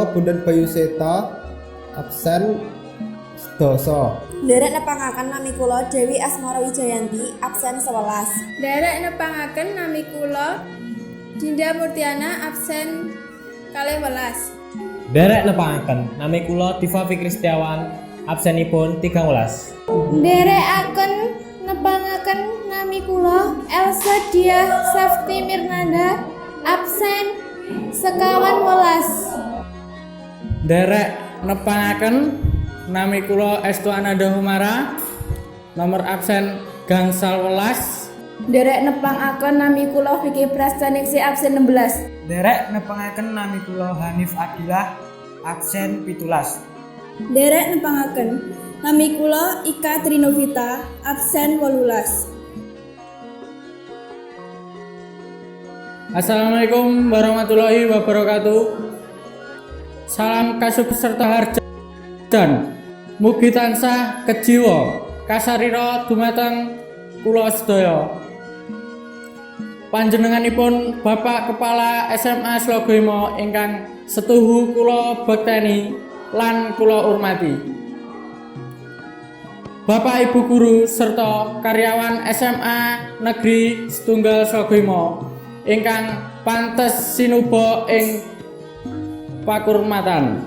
kula Bunten Bayu Seta absen sedasa. Nderek nepangaken nami kula Dewi Asmara Wijayanti absen 11. Nderek nepangaken nami kula Dinda Murtiana absen 12. Nderek nepangaken nami kula Diva Fikri Setiawan absenipun 13. Nderekaken nepangaken nami kula Elsa Diah Safti Mirnanda absen 11. Nderek nepangaken nami kula Estu Ananda Humara nomor absen gangsal 11. Nderek nepangaken nami kula Vicky Prastaningsi absen 16. Nderek nepangaken nami kula Hanif Adilah absen 17. Nderek nepangaken nami kula Ika Trinovita absen 18. Assalamualaikum warahmatullahi wabarakatuh. Salam kasup serta harjan. Mugi tansah kejiwa kasarira dumateng kula sedaya. Panjenenganipun Bapak Kepala SMA Slogoimo ingkang setuhu kula bekteni lan kula hormati. Bapak Ibu guru serta karyawan SMA Negeri Setunggal Slogoimo ingkang pantes sinuba ing pakurmatan.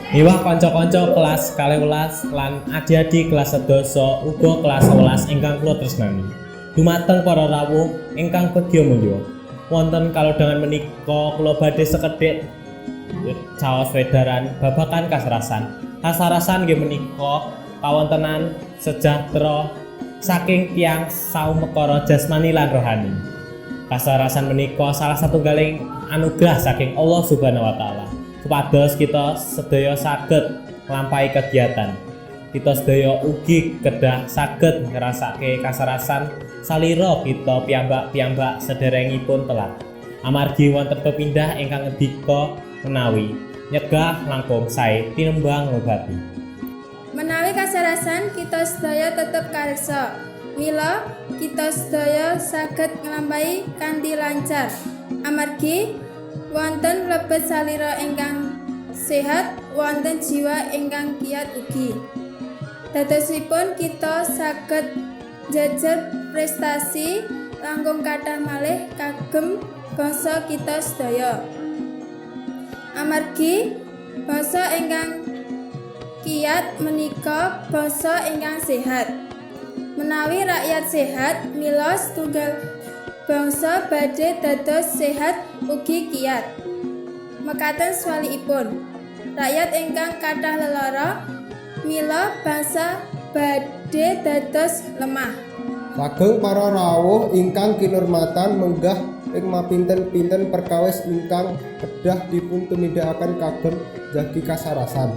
Miwah kanca-kanca kelas 12 lan adik-adik kelas 11 uga kelas 11 ingkang kula tresnani. Dumateng para rawuh ingkang begya mulya. Wonten kalodhangan menika kula badhe sekedhik caos wedaran babagan kasarasan. Kasarasan nggih menika kawontenan sejahtera saking tiyang saumekara jasmani lan rohani. Kasarasan menika salah satunggaling anugerah saking Allah Subhanahu wa taala. Supados kita sedaya saged nglampahi kegiatan. Kita sedaya ugi kedah saged ngrasake kasarasan salira kita piyambak-piyambak sederengipun telat. Amargi wonten pepindah ingkang ngendika menawi nyegah langkung sae tinembang ngobati. Menawi kasarasan kita sedaya tetep karsa. Mila kita sedaya saged nglampahi kanthi lancar. Amargi wonten lebet salira ingkang sehat, wonten jiwa ingkang kiyat ugi. Dadosipun kita saged jajar prestasi langkung kathah malih kagem bangsa kita sedaya. Amargi bangsa ingkang kiyat menika bangsa ingkang sehat. Menawi rakyat sehat, mila setunggal bangsa badhe dados sehat ugi kiyat. Mekaten swaliipun, rakyat ingkang kathah lelara, mila bangsa badhe dados lemah. Lageng para rawuh ingkang kinurmatan menggah ing mapinten-pinten perkawis ingkang kedah dipun tumindakaken kagem jagi kasarasan.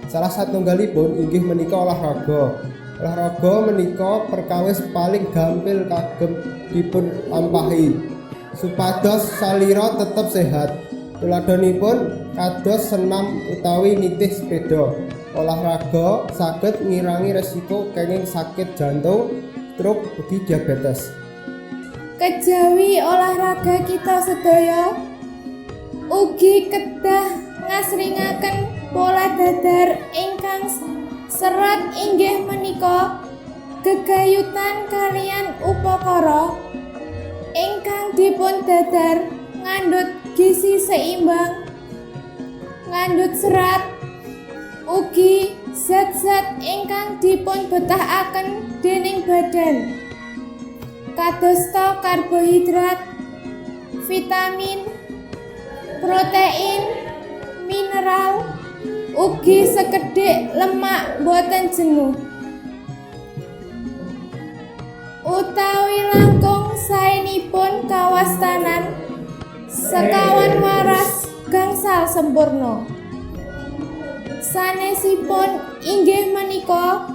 Salah satunggalipun inggih menika olahraga. Olahraga menika perkawis paling gampil kagem dipun lampahi supados salira tetep sehat. Tuladhanipun kados senam utawi nitih sepeda. Olahraga saged ngirangi resiko kenging sakit jantung, stroke, ugi diabetes. Kejawi olahraga kita sedaya ugi kedah ngasringaken pola dadar ingkang serat inggih menika gegayutan kaliyan upakara ingkang dipun dadar ngandhut gizi seimbang, ngandhut serat ugi zat-zat ingkang dipun betahaken dening badan kadosta karbohidrat, vitamin, protein, mineral, ugi sekedhik lemak boten jenuh. Utawi langkung saenipun kawastanan sekawan waras gangsal sempurna. Sanesipun inggih menika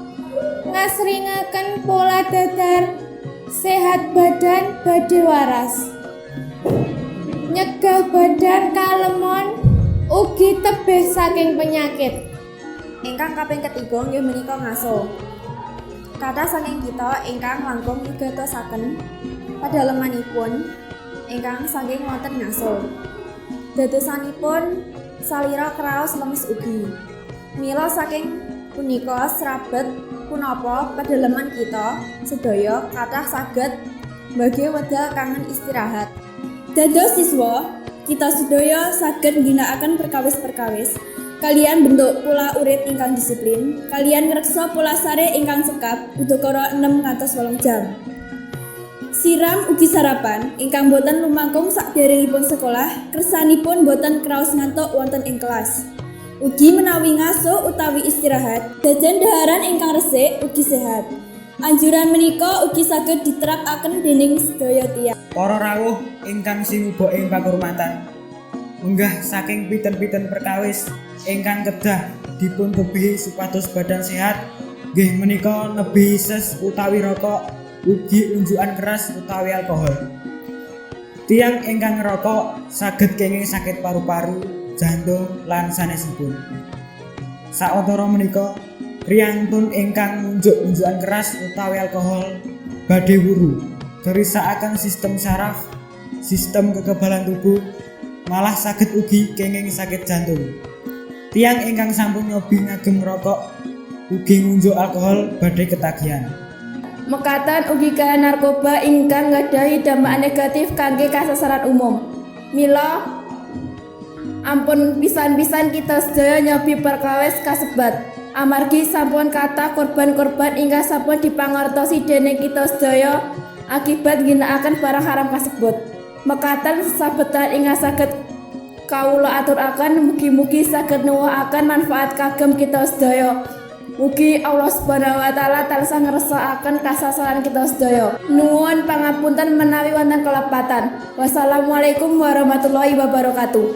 ngasringaken pola dadar sehat badan badhe waras. Nyegah badan kalemon ugi tebih saking penyakit. Ingkang kaping ketiga nggih menika ngaso. Kathah saking kita ingkang langkung migatosaken padalemanipun ingkang saking wonten ngaso. Dadosanipun salira kraos lemes ugi. Mila saking punika srabet punapa pedalaman kita sedaya kathah saged bagi wedal kangen istirahat. Dados siswa, kita sedaya saged ngginakaken perkawis-perkawis kalian bentuk pola urip ingkang disiplin, kalian ngreksa pola sare ingkang sekap udakara 6 ngantos 8 jam. Siram ugi sarapan ingkang boten lumangkung sakderengipun sekolah, kersanipun boten kraos ngantuk wonten ing kelas. Ugi menawi ngaso utawi istirahat, jajan daharan ingkang resik ugi sehat. Anjuran menika ugi saged diterakaken dening sedaya tiyang. Para rawuh ingkang sinuba ing pakurmatan, munggah saking pinten-pinten perkawis ingkang kedah dipun tebihi supados badan sehat, nggih menika nebihi ses utawi rokok, ugi unjukan keras utawi alkohol. Tiyang ingkang ngerokok saged kenging sakit paru-paru, jantung lan sanesipun. Sawetara menika priyantun ingkang unjuk-unjukan keras utawi alkohol badhe wuru, kerisakaken sistem saraf, sistem kekebalan tubuh, malah saged ugi kenging sakit jantung. Tiyang ingkang sampun nyobi ngagem rokok ugi ngunjuk alkohol badhe ketagihan. Mekaten ugi kaya narkoba ingkang nggadhahi dampak negatif kangge kasasaran umum. Mila ampun pisan-pisan kita sedaya nyobi perkawis kasebat. Amargi sampun kathah korban-korban ingkang sampun dipangertosi dening kita sedaya akibat ngginakaken barang haram kasebut. Mekaten sesabetan ingkang saged kawula aturaken mugi-mugi saged nuwuhaken manfaat kagem kita sedaya. Mugi Allah Subhanahu wa taala tansah ngresakaken kasasaran kita sedaya. Nuwun pangapunten menawi wonten kelepatan. Wassalamualaikum warahmatullahi wabarakatuh.